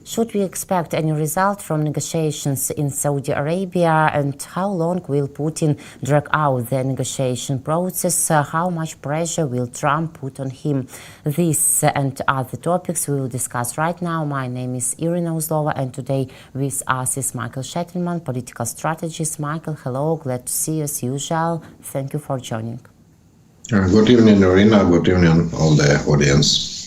Should we expect any result from negotiations in Saudi Arabia, and how long will Putin drag out the negotiation process? How much pressure will Trump put on him? This and other topics we will discuss right now. My name is Irina Uzlova, and today with us is Michael Sheitelman, political strategist. Michael, hello, glad to see you as usual. Thank you for joining. Good evening, Irina. Good evening, all the audience.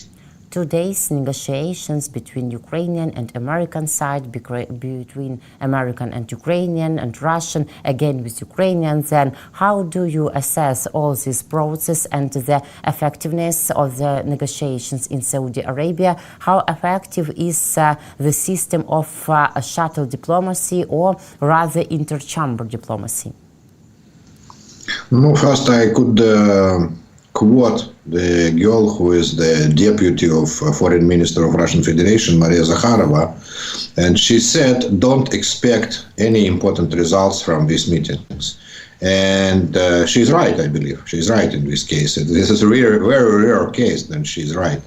Today's negotiations between Ukrainian and American side, between American and Ukrainian and Russian, again with Ukrainians. And how do you assess all this process and the effectiveness of the negotiations in Saudi Arabia? How effective is the system of shuttle diplomacy, or rather interchamber diplomacy? No, first I could quote the girl who is the deputy of foreign minister of Russian Federation, Maria Zakharova, and she said, don't expect any important results from these meetings. And she's right, I believe. She's right in this case. This is a very rare case, and she's right.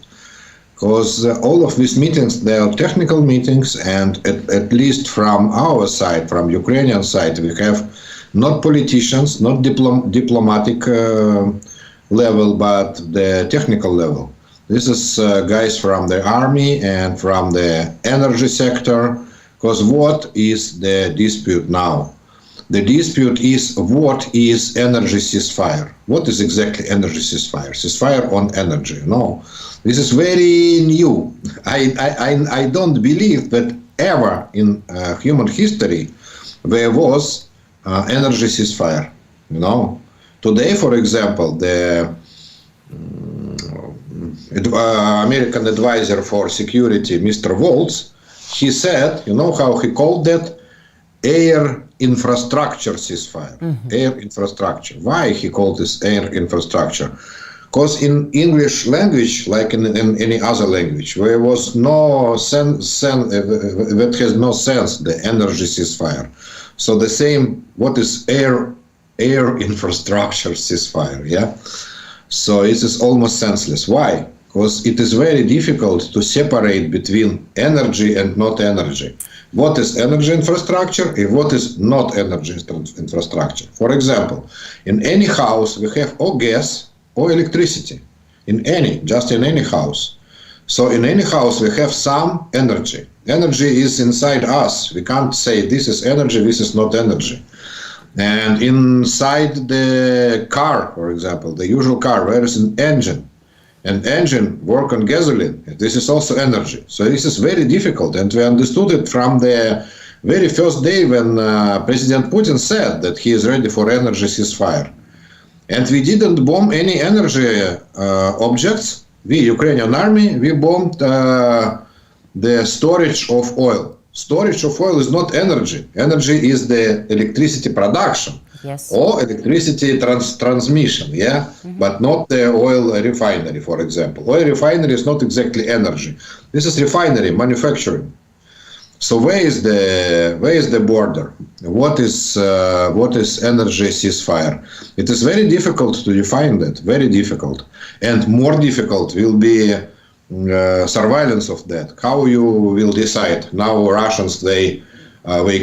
Because all of these meetings, they are technical meetings, and at least from our side, from Ukrainian side, we have not politicians, not diplomatic level, but the technical level. This is guys from the army and from the energy sector. Because what is the dispute now? The dispute is, what is energy ceasefire? What is exactly energy ceasefire? Ceasefire on energy. No, this is very new. I don't believe that ever in human history there was energy ceasefire. You know, today, for example, the American advisor for security, Mr. Waltz, he said, you know how he called that? Air infrastructure ceasefire. Air infrastructure. Why he called this air infrastructure? Because in English language, like in any other language, there was no sense, that has no sense, the energy ceasefire. So the same, what is air infrastructure ceasefire, yeah? So it is almost senseless. Why? Because it is very difficult to separate between energy and not energy. What is energy infrastructure and what is not energy infrastructure? For example, in any house we have or gas or electricity. Just in any house. So in any house we have some energy. Energy is inside us. We can't say this is energy, this is not energy. And inside the car, for example, the usual car, there is an engine. And engine work on gasoline. This is also energy. So this is very difficult. And we understood it from the very first day when President Putin said that he is ready for energy ceasefire. And we didn't bomb any energy objects. We, Ukrainian army, we bombed the storage of oil. Storage of oil is not energy. Energy is the electricity production, yes, or electricity transmission, yeah, but not the oil refinery, for example. Oil refinery is not exactly energy. This is refinery, manufacturing. So where is the border? What is energy ceasefire? It is very difficult to define that, very difficult. And more difficult will be surveillance of that. How you will decide? Now Russians, they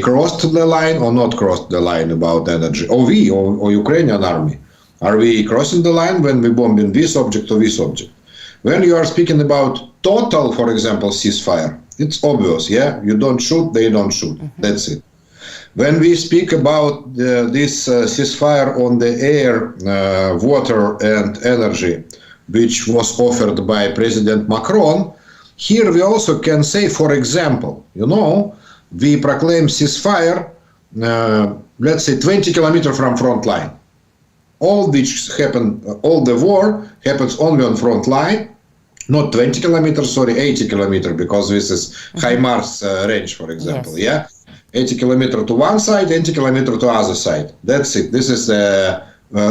crossed the line or not crossed the line about energy? Or we, or Ukrainian army, are we crossing the line when we bombing this object or this object? When you are speaking about total, for example, ceasefire, it's obvious, yeah? You don't shoot, they don't shoot. That's it. When we speak about this ceasefire on the air, water and energy, which was offered by President Macron, here we also can say, for example, you know, we proclaim ceasefire, let's say 20 kilometers from front line. All the war happens only on front line, not 20 kilometers, sorry, 80 kilometers, because this is HIMARS range, for example, yes. Yeah? 80 kilometers to one side, 80 kilometers to other side. That's it. This is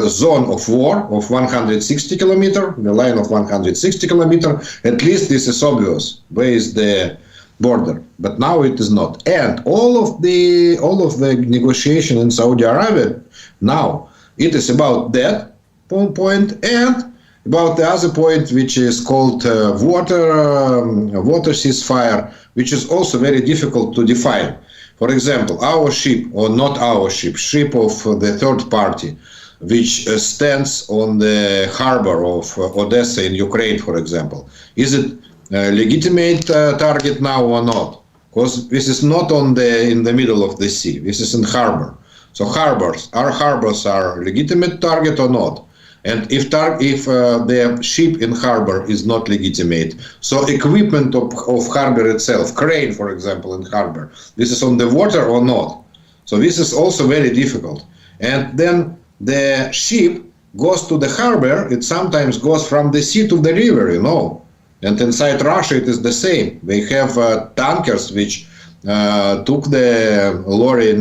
zone of war of 160 kilometers, the line of 160 kilometers. At least this is obvious. Where is the border? But now it is not. And all of the negotiation in Saudi Arabia now, it is about that point, and about the other point, which is called water ceasefire, which is also very difficult to define. For example, our ship, or not our ship, ship of the third party, which stands on the harbor of Odessa in Ukraine, for example. Is it a legitimate target now or not? Because this is not in the middle of the sea. This is in harbor. So our harbors are legitimate target or not? And if the ship in harbor is not legitimate, so equipment of harbor itself, crane, for example, in harbor, this is on the water or not? So this is also very difficult. And then the ship goes to the harbor. It sometimes goes from the sea to the river, And inside Russia, it is the same. They have tankers which took the lorry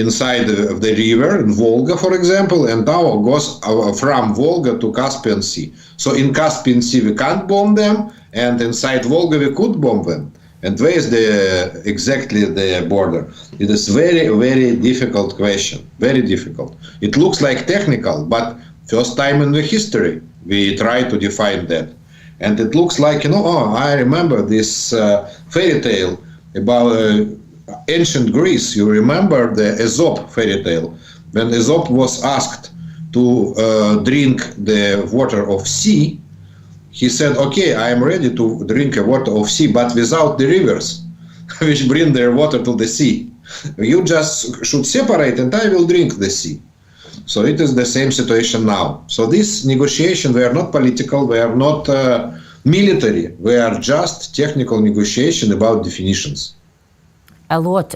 inside of the river, in Volga, for example, and now goes from Volga to Caspian Sea. So in Caspian Sea, we can't bomb them, and inside Volga, we could bomb them. And where is exactly the border? It is very, very difficult question, very difficult. It looks like technical, but first time in the history, we try to define that. And it looks like, I remember this fairy tale about ancient Greece. You remember the Aesop fairy tale, when Aesop was asked to drink the water of sea. He said, okay, I am ready to drink the water of sea, but without the rivers, which bring their water to the sea. You just should separate and I will drink the sea. So it is the same situation now. So this negotiation, they are not political, they are not military, they are just technical negotiation about definitions. A lot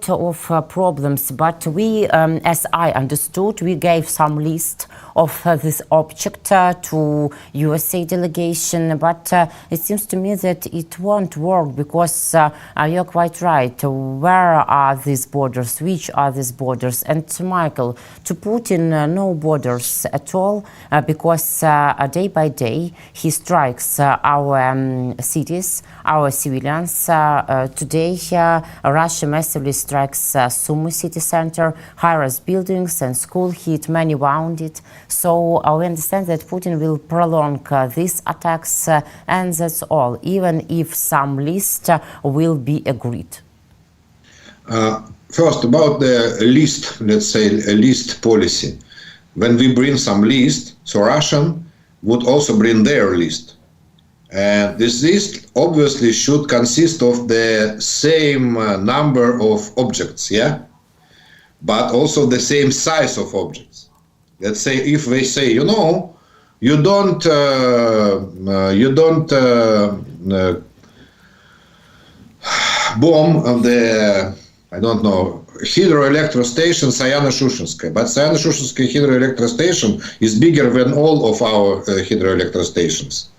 of problems, but we, as I understood, we gave some list of this object to USA delegation, but it seems to me that it won't work because you're quite right. Where are these borders? Which are these borders? And Michael, to Putin, no borders at all, because day by day he strikes our cities, our civilians. Today, Russia massively strikes Sumy city center, high-rise buildings and school, hit many wounded. So we understand that Putin will prolong these attacks, and that's all, even if some list will be agreed. First, about the list, let's say a list policy. When we bring some list, so Russian would also bring their list. And this list obviously should consist of the same number of objects, but also the same size of objects. Let's say if they say, you don't bomb the, hydroelectric station Sayano-Shushenskoye, but Sayano-Shushenskoye hydroelectric station is bigger than all of our hydroelectric stations.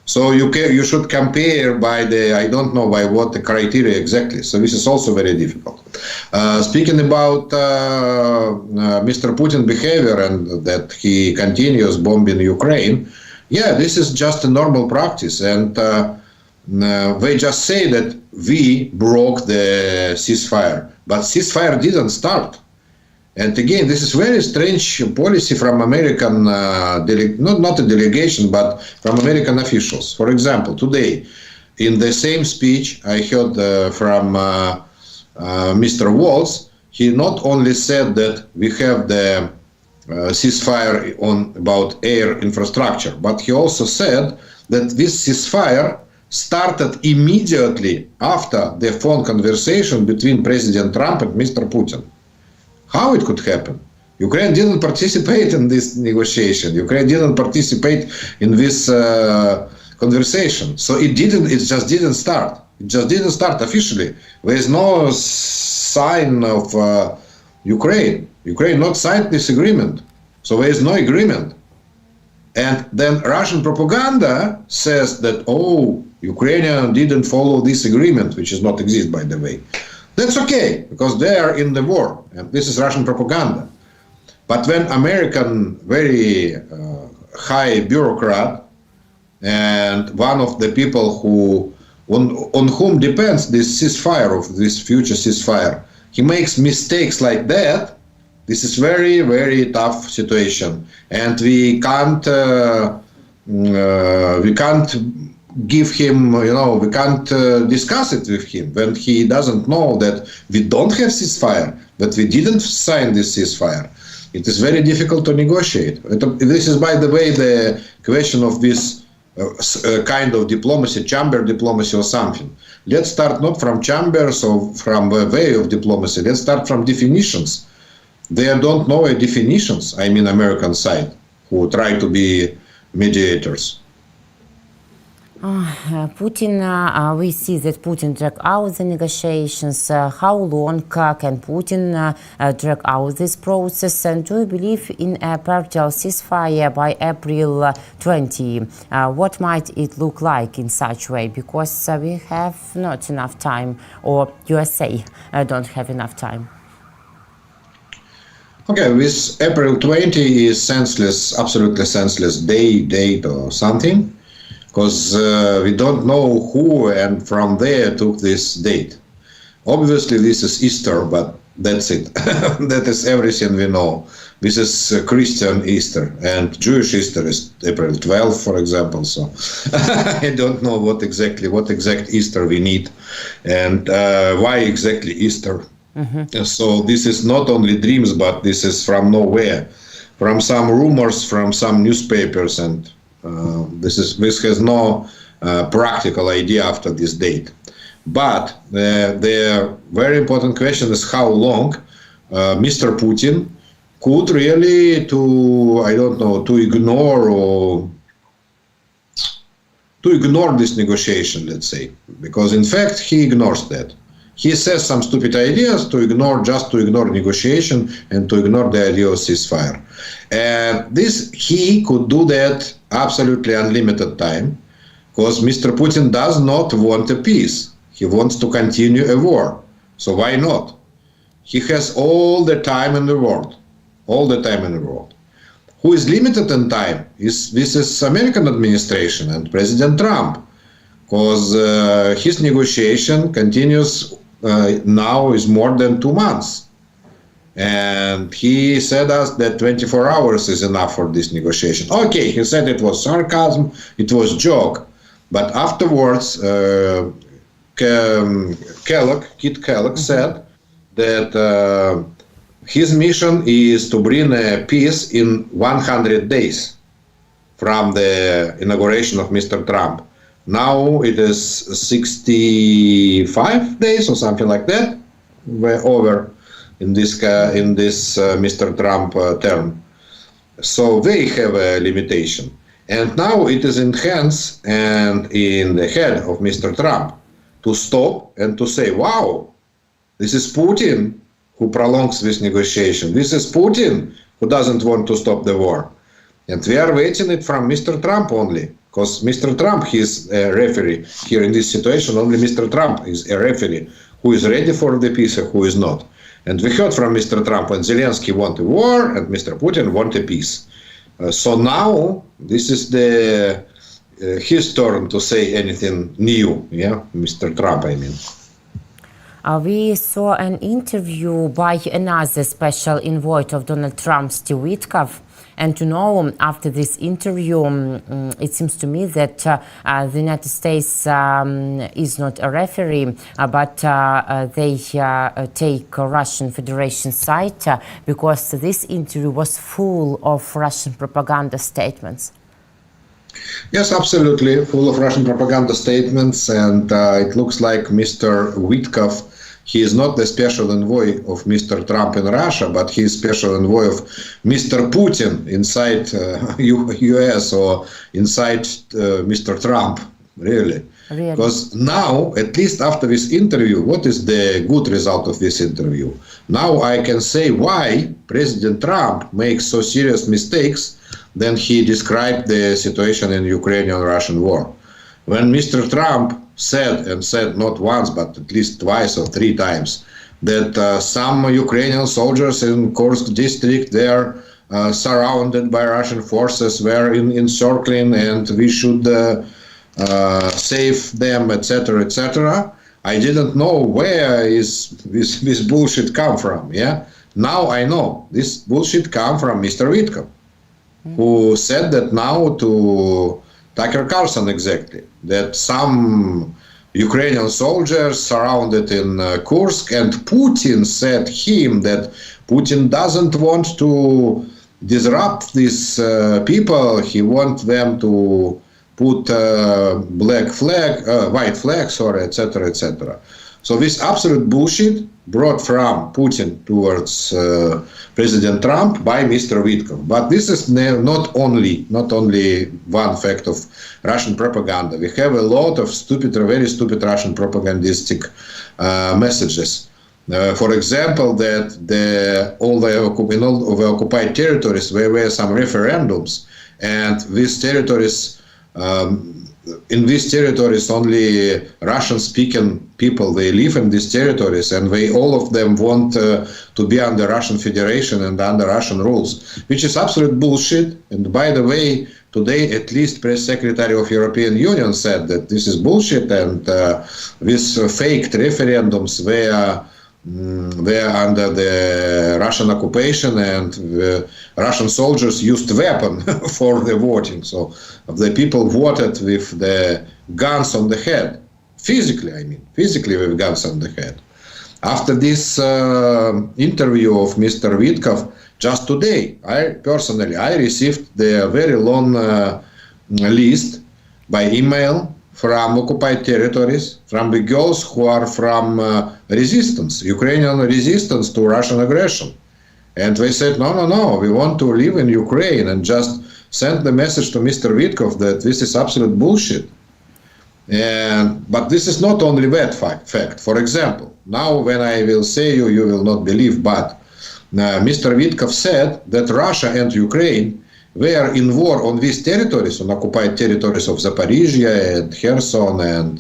So you should compare by by what the criteria exactly. So this is also very difficult. Speaking about Mr. Putin behavior and that he continues bombing Ukraine, this is just a normal practice. And they just say that we broke the ceasefire, but ceasefire didn't start. And again, this is very strange policy from American, not a delegation, but from American officials. For example, today, in the same speech I heard from Mr. Waltz, he not only said that we have the ceasefire about air infrastructure, but he also said that this ceasefire started immediately after the phone conversation between President Trump and Mr. Putin. How it could happen? Ukraine didn't participate in this negotiation. Ukraine didn't participate in this conversation. So it just didn't start. It just didn't start officially. There is no sign of Ukraine. Ukraine not signed this agreement. So there is no agreement. And then Russian propaganda says that, Ukrainian didn't follow this agreement, which does not exist, by the way. That's okay, because they are in the war, and this is Russian propaganda. But when American, very high bureaucrat, and one of the people on whom depends this ceasefire, of this future ceasefire, he makes mistakes like that, This is very, very tough situation, and we can't give him, we can't discuss it with him when he doesn't know that we don't have ceasefire, that we didn't sign this ceasefire. It is very difficult to negotiate. This is, by the way, the question of this kind of diplomacy, chamber diplomacy or something. Let's start not from chambers or from the way of diplomacy. Let's start from definitions. They don't know definitions, I mean American side, who try to be mediators. Putin, we see that Putin dragged out the negotiations. How long can Putin drag out this process? And do you believe in a partial ceasefire by April 20? What might it look like in such way? Because we have not enough time, or USA don't have enough time. Okay, with April 20 is senseless, absolutely senseless date or something, because we don't know who and from there took this date. Obviously, this is Easter, but that's it. That is everything we know. This is Christian Easter, and Jewish Easter is April 12th, for example. So I don't know what exact Easter we need, and why exactly Easter. Mm-hmm. So this is not only dreams, but this is from nowhere, from some rumors, from some newspapers, and this has no practical idea after this date. But the very important question is how long Mr. Putin could really to ignore this negotiation, let's say, because in fact he ignores that. He says some stupid ideas to ignore negotiation and to ignore the idea of ceasefire. And he could do that absolutely unlimited time, because Mr. Putin does not want a peace. He wants to continue a war. So why not? He has all the time in the world. All the time in the world. Who is limited in time? This is American administration and President Trump, because his negotiation continues now is more than 2 months. And he said us that 24 hours is enough for this negotiation. Okay, he said it was sarcasm, it was joke. But afterwards, Kit Kellogg said that his mission is to bring a peace in 100 days from the inauguration of Mr. Trump. Now it is 65 days or something like that. We're over in this Mr. Trump term. So they have a limitation. And now it is in hands and in the head of Mr. Trump to stop and to say, wow, this is Putin who prolongs this negotiation. This is Putin who doesn't want to stop the war. And we are waiting it from Mr. Trump only. Because Mr. Trump, he is a referee here in this situation. Only Mr. Trump is a referee who is ready for the peace and who is not. And we heard from Mr. Trump when Zelensky want a war and Mr. Putin want a peace. So now this is his turn to say anything new. Yeah, Mr. Trump, I mean. We saw an interview by another special envoy of Donald Trump, Steve Vitkov. And to know, after this interview, it seems to me that the United States is not a referee, but they take Russian Federation side because this interview was full of Russian propaganda statements. Yes, absolutely, full of Russian propaganda statements, and it looks like Mr. Vitkov, he is not the special envoy of Mr. Trump in Russia, but he is special envoy of Mr. Putin inside US or inside Mr. Trump, really. Because now, at least after this interview, what is the good result of this interview? Now I can say why President Trump makes so serious mistakes than he described the situation in Ukrainian-Russian war. When Mr. Trump said not once, but at least twice or 3 times, that some Ukrainian soldiers in Kursk district, they are surrounded by Russian forces, were encircling, and we should save them, etc., etc. I didn't know where is this bullshit come from, yeah? Now I know this bullshit come from Mr. Vitkov, who said that now to Tucker Carlson exactly, that some Ukrainian soldiers surrounded in Kursk, and Putin said him that Putin doesn't want to disrupt these people. He wants them to put white flag, etc., etc. So this absolute bullshit brought from Putin towards President Trump by Mr. Vitkov. But this is not only one fact of Russian propaganda. We have a lot of very stupid Russian propagandistic messages. For example, that in all the occupied territories there were some referendums, and these territories. In these territories, only Russian-speaking people, they live in these territories, and all of them want to be under Russian Federation and under Russian rules, which is absolute bullshit. And by the way, today at least Press Secretary of European Union said that this is bullshit, and these faked referendums were under the Russian occupation, and the Russian soldiers used weapon for the voting. So the people voted with the guns on the head. Physically with guns on the head. After this interview of Mr. Vitkov, just today, I received the very long list by email from occupied territories, from the girls who are from Ukrainian resistance to Russian aggression. And they said, no, we want to live in Ukraine, and just sent the message to Mr. Vitkov that this is absolute bullshit. But this is not only that fact. For example, now when I will say you will not believe, but Mr. Vitkov said that Russia and Ukraine were in war on these territories, on occupied territories of Zaporizhia and Kherson and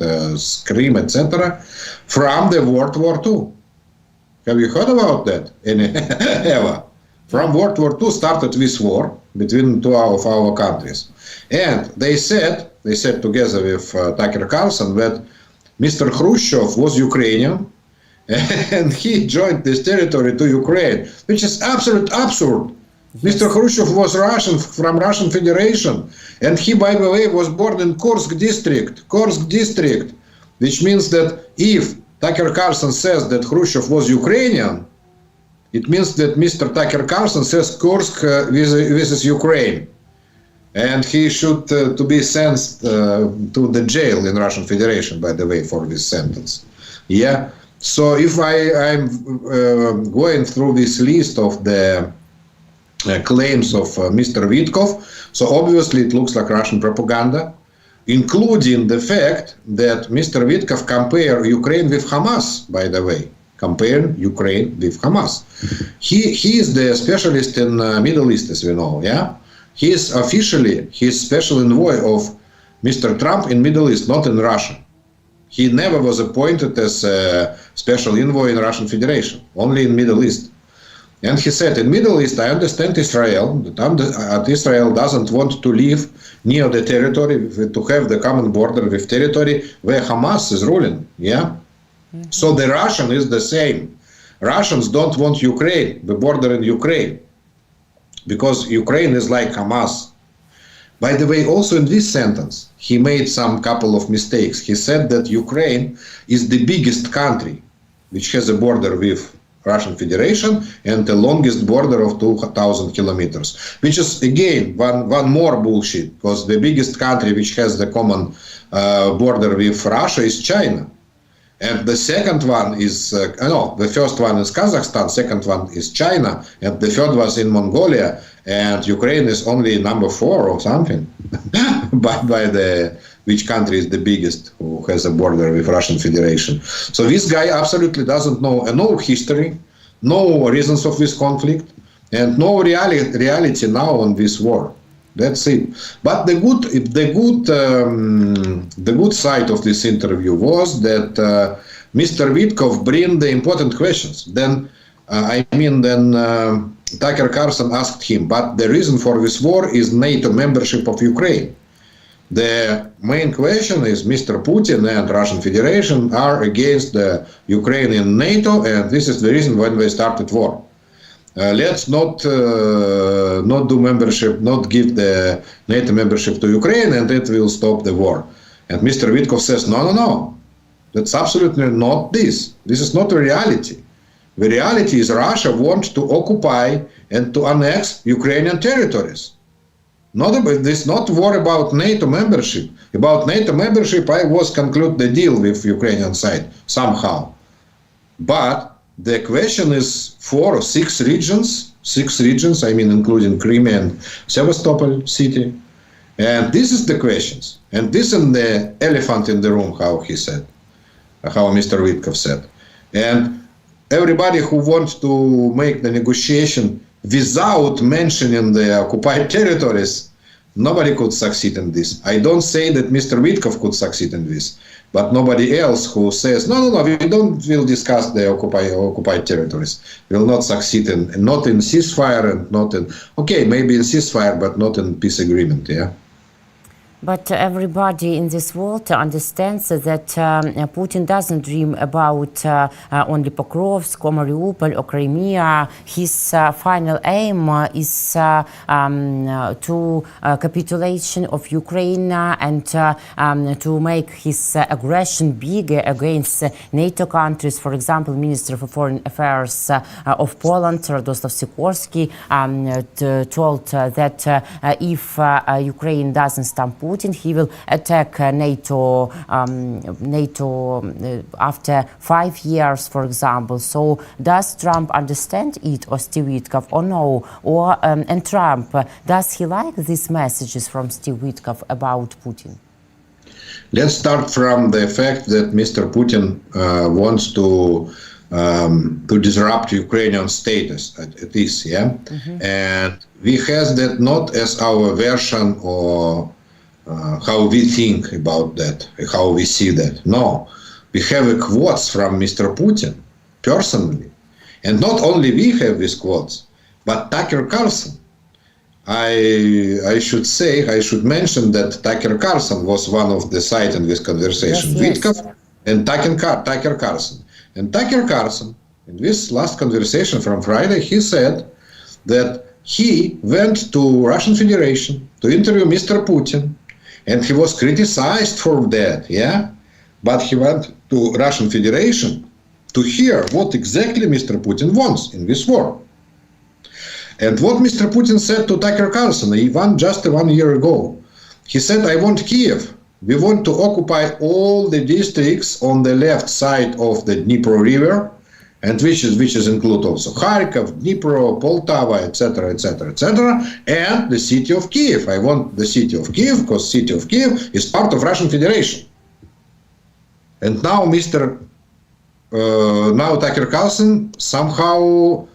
Crimea, etc., from the World War II. Have you heard about that? Ever? From World War II started this war between two of our countries. And they said together with Tucker Carlson that Mr. Khrushchev was Ukrainian and he joined this territory to Ukraine, which is absolute absurd. Mr. Khrushchev was Russian, from Russian Federation, and he, by the way, was born in Kursk district, which means that if Tucker Carlson says that Khrushchev was Ukrainian, it means that Mr. Tucker Carlson says Kursk this is Ukraine, and he should to be sent to the jail in Russian Federation, by the way, for this sentence. Yeah. So if I'm going through this list of the claims of Mr. Vitkov, so obviously it looks like Russian propaganda, including the fact that Mr. Vitkov compared Ukraine with Hamas, by the way, comparing Ukraine with Hamas. He is the specialist in Middle East, as we know, yeah? He is officially his special envoy of Mr. Trump in Middle East, not in Russia. He never was appointed as a special envoy in Russian Federation, only in Middle East. And he said, in Middle East, I understand Israel, that Israel doesn't want to live near the territory, to have the common border with territory where Hamas is ruling, yeah? Mm-hmm. So the Russian is the same. Russians don't want Ukraine, the border in Ukraine, because Ukraine is like Hamas. By the way, also in this sentence, he made some couple of mistakes. He said that Ukraine is the biggest country which has a border with Russian Federation and the longest border of 2,000 kilometers, which is again one more bullshit, because the biggest country which has the common border with Russia is China. And the second one is, the first one is Kazakhstan, second one is China, and the third was in Mongolia, and Ukraine is only number 4 or something, by the which country is the biggest who has a border with Russian Federation. So this guy absolutely doesn't know no history, no reasons of this conflict, and no reality now on this war. That's it. But the good side of this interview was that Mr. Vitkov bring the important questions. Then Tucker Carlson asked him, but the reason for this war is NATO membership of Ukraine. The main question is Mr. Putin and Russian Federation are against the Ukrainian NATO, and this is the reason when they started war. let's not do membership, not give the NATO membership to Ukraine, and that will stop the war. And Mr. Vitkov says, no, that's absolutely not this. This is not a reality. The reality is Russia wants to occupy and to annex Ukrainian territories. This is not war about NATO membership. About NATO membership, I was conclude the deal with Ukrainian side somehow. But the question is 4 or 6 regions, I mean, including Crimea and Sevastopol city. And this is the questions. And this is the elephant in the room, how he said, how Mr. Vitkov said. And everybody who wants to make the negotiation without mentioning the occupied territories, nobody could succeed in this. I don't say that Mr. Vitkov could succeed in this, but nobody else who says, no, we'll discuss the occupied territories. Will not succeed not in ceasefire and not in, okay, maybe in ceasefire, but not in peace agreement, yeah? But everybody in this world understands that Putin doesn't dream about only Pokrovsk or Mariupol or Crimea. His final aim is to capitulation of Ukraine and to make his aggression bigger against NATO countries. For example, Minister for Foreign Affairs of Poland, Radoslav Sikorski, told that if Ukraine doesn't stamp Putin, he will attack NATO after 5 years, for example. So does Trump understand it, or Steve Vitkov, or no? Or and Trump, does he like these messages from Steve Vitkov about Putin? Let's start from the fact that Mr. Putin wants to disrupt Ukrainian status at least, yeah? Mm-hmm. And we have that not as our version or how we think about that, how we see that. No, we have quotes from Mr. Putin personally. And not only we have these quotes, but Tucker Carlson. I should mention that Tucker Carlson was one of the sides in this conversation. Yes. Vitkov and Tucker Carlson. And Tucker Carlson, in this last conversation from Friday, he said that he went to Russian Federation to interview Mr. Putin, and he was criticized for that, yeah? But he went to Russian Federation to hear what exactly Mr. Putin wants in this war. And what Mr. Putin said to Tucker Carlson just 1 year ago, he said, I want Kyiv. We want to occupy all the districts on the left side of the Dnipro River, and which include also Kharkov, Dnipro, Poltava, etc., and the city of Kyiv. I want the city of Kyiv because city of Kyiv is part of Russian Federation. And now now Tucker Carlson somehow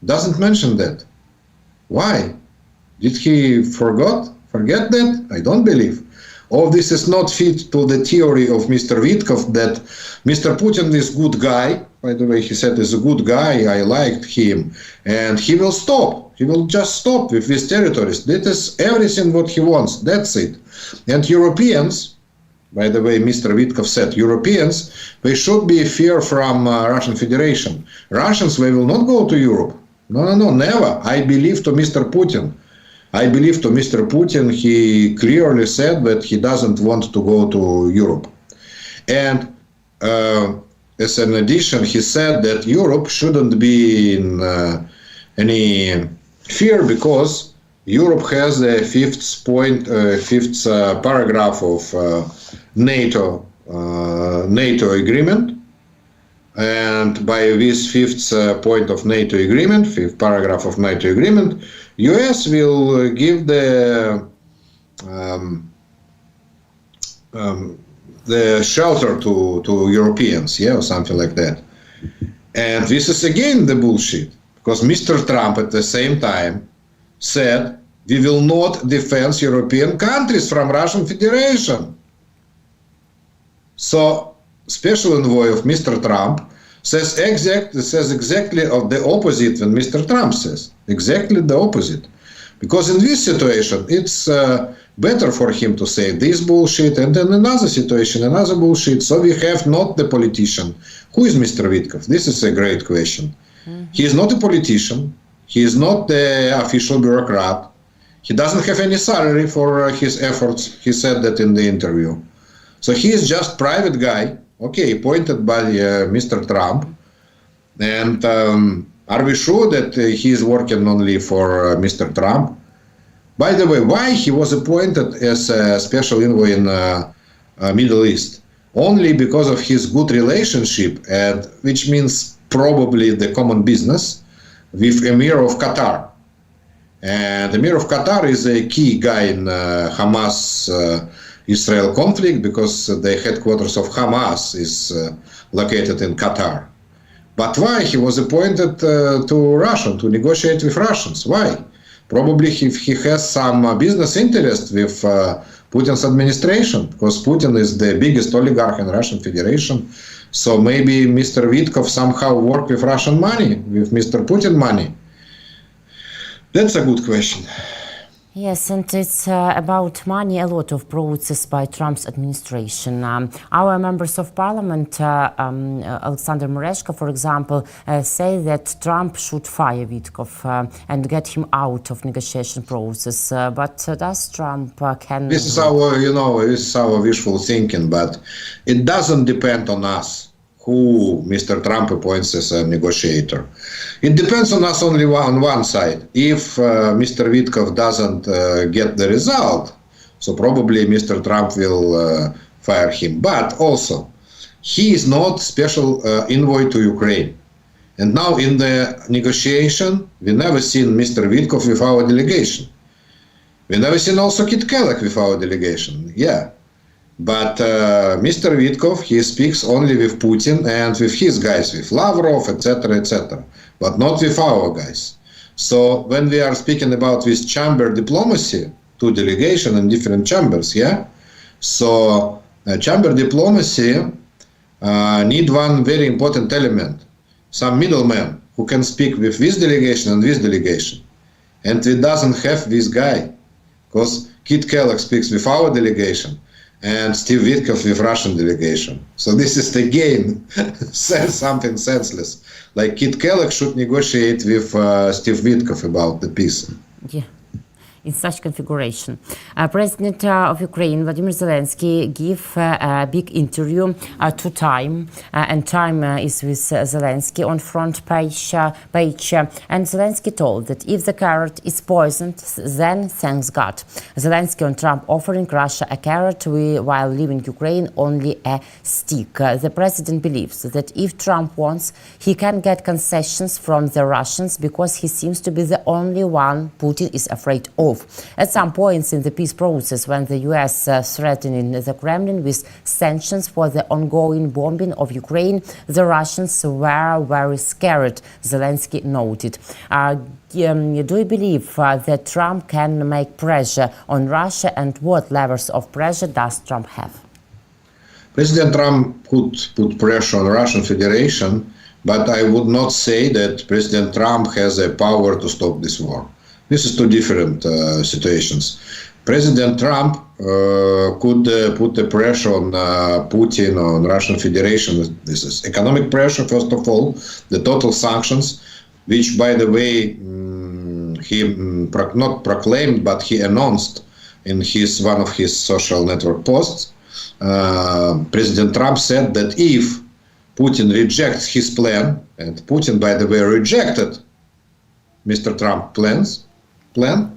doesn't mention that. Why? Did he forget that? I don't believe. All this is not fit to the theory of Mr. Vitkov that Mr. Putin is good guy. By the way, he said he's a good guy. I liked him. And he will stop. He will just stop with these territories. That is everything what he wants. That's it. And Europeans, by the way, Mr. Vitkov said, Europeans, they should be fear from Russian Federation. Russians, they will not go to Europe. No, never. I believe to Mr. Putin. He clearly said that he doesn't want to go to Europe. And as an addition, he said that Europe shouldn't be in any fear because Europe has the fifth paragraph of NATO agreement. And by this fifth point of NATO agreement, fifth paragraph of NATO agreement, US will give the shelter to Europeans, yeah, or something like that. And this is again the bullshit, because Mr. Trump at the same time said, we will not defend European countries from Russian Federation. So, special envoy of Mr. Trump says exactly of the opposite when Mr. Trump says. Exactly the opposite. Because in this situation, it's better for him to say this bullshit, and in another situation, another bullshit. So we have not the politician. Who is Mr. Vitkov? This is a great question. Mm-hmm. He is not a politician. He is not the official bureaucrat. He doesn't have any salary for his efforts. He said that in the interview. So he is just private guy, okay, appointed by Mr. Trump. And are we sure that he is working only for Mr. Trump? By the way, why he was appointed as a special envoy in Middle East? Only because of his good relationship, and which means probably the common business, with Emir of Qatar. And Emir of Qatar is a key guy in Hamas-Israel conflict, because the headquarters of Hamas is located in Qatar. But why he was appointed to Russia, to negotiate with Russians? Why? Probably he has some business interest with Putin's administration, because Putin is the biggest oligarch in Russian Federation. So maybe Mr. Vitkov somehow worked with Russian money, with Mr. Putin money. That's a good question. Yes, and it's about money, a lot of protests by Trump's administration. Our members of parliament, Alexander Mereshko, for example, say that Trump should fire Vitkov and get him out of negotiation process. But does Trump can... This is our, this is our wishful thinking, but it doesn't depend on us who Mr. Trump appoints as a negotiator. It depends on us only on one side. If Mr. Vitkov doesn't get the result, so probably Mr. Trump will fire him. But also, he is not special envoy to Ukraine. And now in the negotiation, we never seen Mr. Vitkov with our delegation. We never seen also Kit Kellogg with our delegation. Yeah. But Mr. Vitkov, he speaks only with Putin and with his guys, with Lavrov, etc., but not with our guys. So when we are speaking about this chamber diplomacy, two delegations in different chambers, yeah? So chamber diplomacy need one very important element, some middleman who can speak with this delegation and this delegation. And we doesn't have this guy, because Kit Kellogg speaks with our delegation, and Steve Vitkov with Russian delegation. So this is the game, something senseless. Like Kit Kellogg should negotiate with Steve Vitkov about the peace. Yeah. In such configuration. President of Ukraine, Vladimir Zelensky, gave a big interview to Time, and Time is with Zelensky on front page, and Zelensky told that if the carrot is poisoned, then thanks God. Zelensky on Trump offering Russia a carrot while leaving Ukraine only a stick. The president believes that if Trump wants, he can get concessions from the Russians because he seems to be the only one Putin is afraid of. At some points in the peace process, when the US threatening the Kremlin with sanctions for the ongoing bombing of Ukraine, the Russians were very scared, Zelensky noted. Do you believe that Trump can make pressure on Russia, and what levels of pressure does Trump have? President Trump could put pressure on Russian Federation, but I would not say that President Trump has a power to stop this war. This is two different situations. President Trump could put the pressure on Putin, on Russian Federation. This is economic pressure, first of all, the total sanctions, which, by the way, he not proclaimed, but he announced in one of his social network posts. President Trump said that if Putin rejects his plan, and Putin, by the way, rejected Mr. Trump's plan,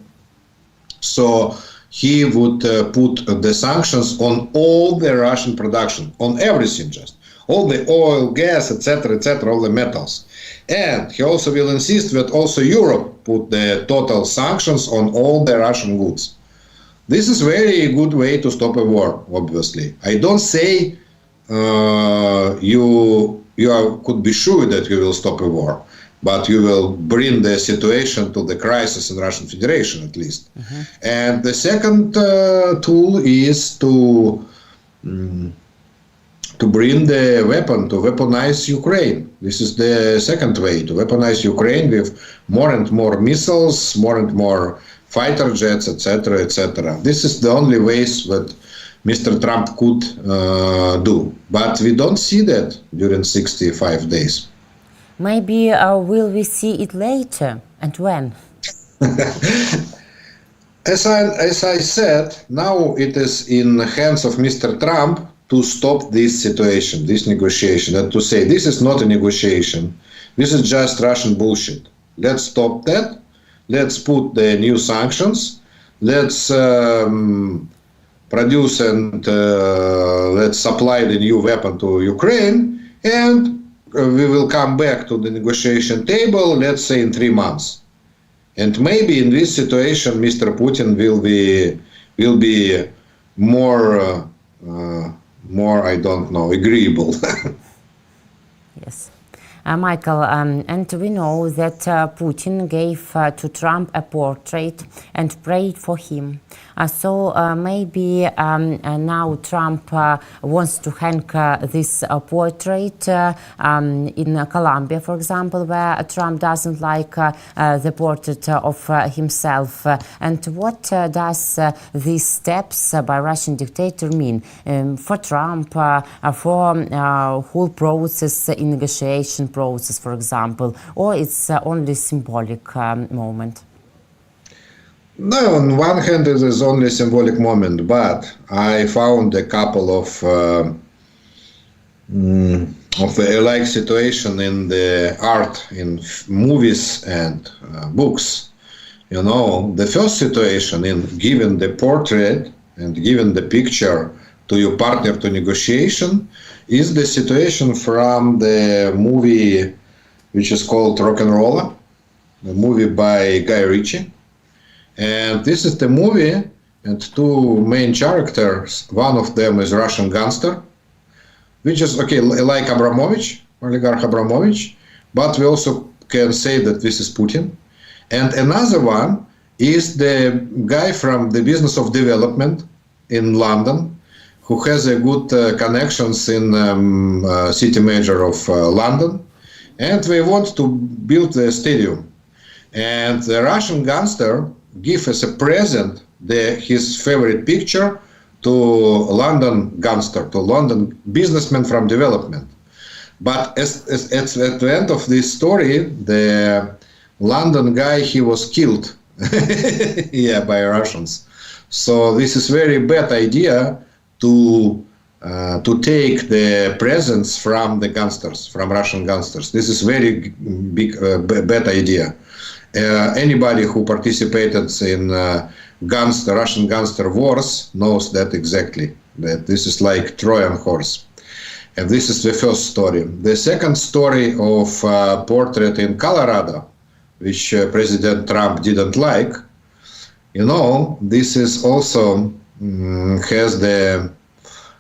so he would put the sanctions on all the Russian production, on everything, just all the oil, gas, etc., all the metals. And he also will insist that also Europe put the total sanctions on all the Russian goods. This is very good way to stop a war, obviously. I don't say you could be sure that you will stop a war, but you will bring the situation to the crisis in Russian Federation, at least. Mm-hmm. And the second tool is to bring the weapon, to weaponize Ukraine. This is the second way, to weaponize Ukraine with more and more missiles, more and more fighter jets, etc., etc. This is the only ways that Mr. Trump could do. But we don't see that during 65 days. Maybe will we see it later? And when? As I said, now it is in the hands of Mr. Trump to stop this situation, this negotiation, and to say this is not a negotiation, this is just Russian bullshit. Let's stop that. Let's put the new sanctions. Let's produce and let's supply the new weapon to Ukraine, and we will come back to the negotiation table, let's say in 3 months. And maybe in this situation, Mr. Putin will be more, I don't know, agreeable. Yes. Michael, and we know that Putin gave to Trump a portrait and prayed for him. So maybe now Trump wants to hang this portrait in Colombia, for example, where Trump doesn't like the portrait of himself. And what does these steps by Russian dictator mean for Trump, for whole process in negotiation process, for example, or it's only symbolic moment? No, on one hand, it is only a symbolic moment, but I found a couple of a like situation in the art, in movies and books. You know, the first situation in giving the portrait and giving the picture to your partner to negotiation is the situation from the movie which is called Rock and Roller, the movie by Guy Ritchie. And this is the movie, and two main characters. One of them is Russian gangster, which is, okay, like Abramovich, oligarch Abramovich, but we also can say that this is Putin. And another one is the guy from the business of development in London, who has a good connections in city major of London, and they want to build a stadium. And the Russian gangster give as a present his favorite picture to London gangster, to London businessman from development. But at the end of this story, the London guy, he was killed yeah, by Russians. So this is very bad idea to take the presents from the gangsters, from Russian gangsters. This is very big bad idea. Anybody who participated in Russian gangster wars knows that exactly, that this is like Trojan horse. And this is the first story. The second story of portrait in Colorado, which President Trump didn't like, you know, this is also has the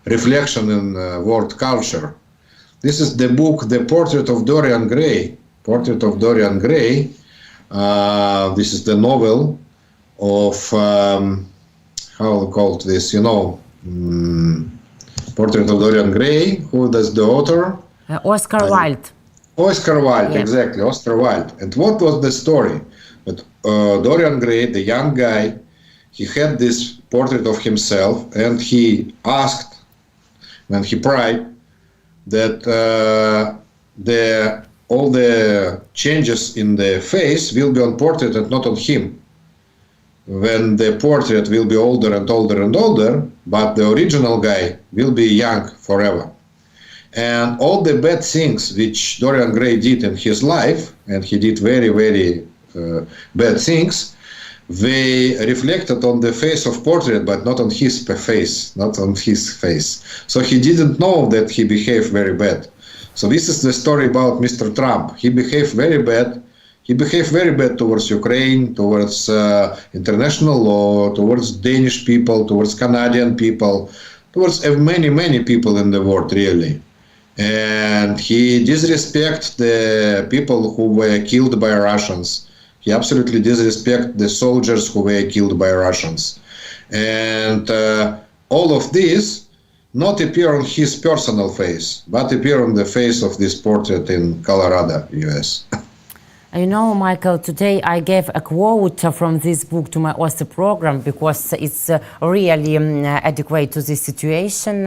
reflection in world culture. This is the book, The Portrait of Dorian Gray. Portrait of Dorian Gray. This is the novel of, how called this, you know, Portrait of Dorian Gray. Who is the author? Oscar Wilde. Oscar Wilde, yeah. Exactly, Oscar Wilde. And what was the story? That Dorian Gray, the young guy, he had this portrait of himself, and he asked, when he prayed, that all the changes in the face will be on portrait and not on him. When the portrait will be older and older and older, but the original guy will be young forever. And all the bad things which Dorian Gray did in his life, and he did very, very bad things, they reflected on the face of portrait, but not on his face, not on his face. So he didn't know that he behaved very bad. So this is the story about Mr. Trump. He behaved very bad. He behaved very bad towards Ukraine, towards international law, towards Danish people, towards Canadian people, towards many, many people in the world, really. And he disrespected the people who were killed by Russians. He absolutely disrespected the soldiers who were killed by Russians. And all of this not appear on his personal face, but appear on the face of this portrait in Colorado, US. You know, Michael, today I gave a quote from this book to my author program because it's really adequate to this situation,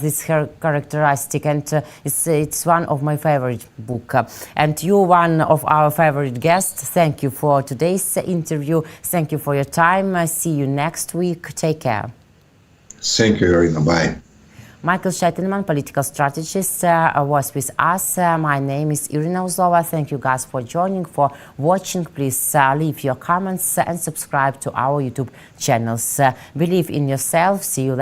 this characteristic, and it's one of my favorite book. And you're one of our favorite guests. Thank you for today's interview. Thank you for your time. See you next week. Take care. Thank you, Irina. Bye. Michael Sheitelman, political strategist, was with us. My name is Irina Uzlova. Thank you guys for joining, for watching. Please leave your comments and subscribe to our YouTube channels. Believe in yourself. See you later.